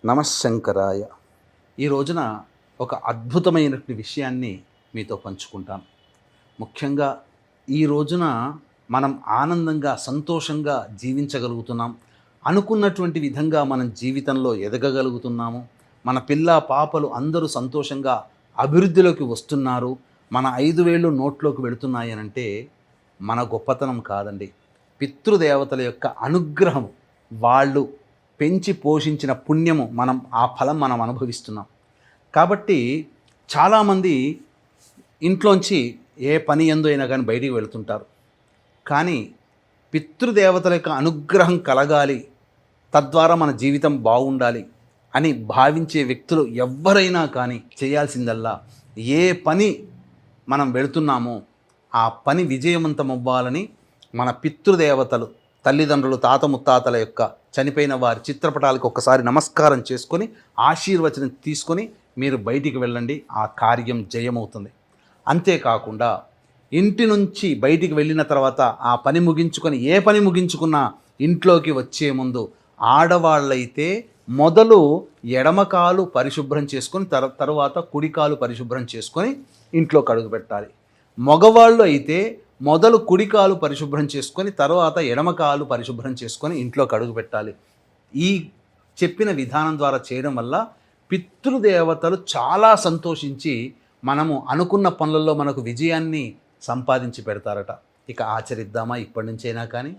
నమశంకరాయ. ఈ రోజున ఒక అద్భుతమైనటువంటి విషయాన్ని మీతో పంచుకుంటాను. ముఖ్యంగా ఈ రోజున మనం ఆనందంగా, సంతోషంగా జీవించగలుగుతున్నాం. అనుకున్నటువంటి విధంగా మనం జీవితంలో ఎదగగలుగుతున్నాము. మన పిల్ల పాపలు అందరూ సంతోషంగా అభివృద్ధిలోకి వస్తున్నారు. మన 5 వేళ్ళు నోట్లోకి వెళుతున్నాయి అనంటే మన గొప్పతనం కాదండి. పితృదేవతల యొక్క అనుగ్రహం, వాళ్ళు పెంచి పోషించిన పుణ్యము, ఆ ఫలం మనం అనుభవిస్తున్నాం. కాబట్టి చాలామంది ఇంట్లోంచి ఏ పని ఎందు అయినా కానీ బయటికి వెళుతుంటారు. కానీ పితృదేవతల యొక్క అనుగ్రహం కలగాలి, తద్వారా మన జీవితం బాగుండాలి అని భావించే వ్యక్తులు ఎవ్వరైనా కానీ చేయాల్సిందల్లా, ఏ పని మనం వెళుతున్నామో ఆ పని విజయవంతం అవ్వాలని మన పితృదేవతలు, తల్లిదండ్రులు, తాత ముత్తాతల యొక్క చనిపోయిన వారి చిత్రపటాలకు ఒక్కసారి నమస్కారం చేసుకొని ఆశీర్వచనం తీసుకొని మీరు బయటికి వెళ్ళండి. ఆ కార్యం జయమవుతుంది. అంతేకాకుండా ఇంటి నుంచి బయటికి వెళ్ళిన తర్వాత ఆ పని ముగించుకొని, ఏ పని ముగించుకున్నా ఇంట్లోకి వచ్చే ముందు ఆడవాళ్ళైతే మొదలు ఎడమకాలు పరిశుభ్రం చేసుకొని తరువాత కుడికాలు పరిశుభ్రం చేసుకొని ఇంట్లోకి అడుగు పెట్టాలి. మగవాళ్ళు అయితే మొదలు కుడికాలు పరిశుభ్రం చేసుకొని తర్వాత ఎడమకాలు పరిశుభ్రం చేసుకొని ఇంట్లోకి అడుగు పెట్టాలి. ఈ చెప్పిన విధానం ద్వారా చేయడం వల్ల పితృదేవతలు చాలా సంతోషించి మనము అనుకున్న పనులలో మనకు విజయాన్ని సంపాదించి పెడతారట. ఇక ఆచరిద్దామా ఇప్పటి నుంచైనా కానీ?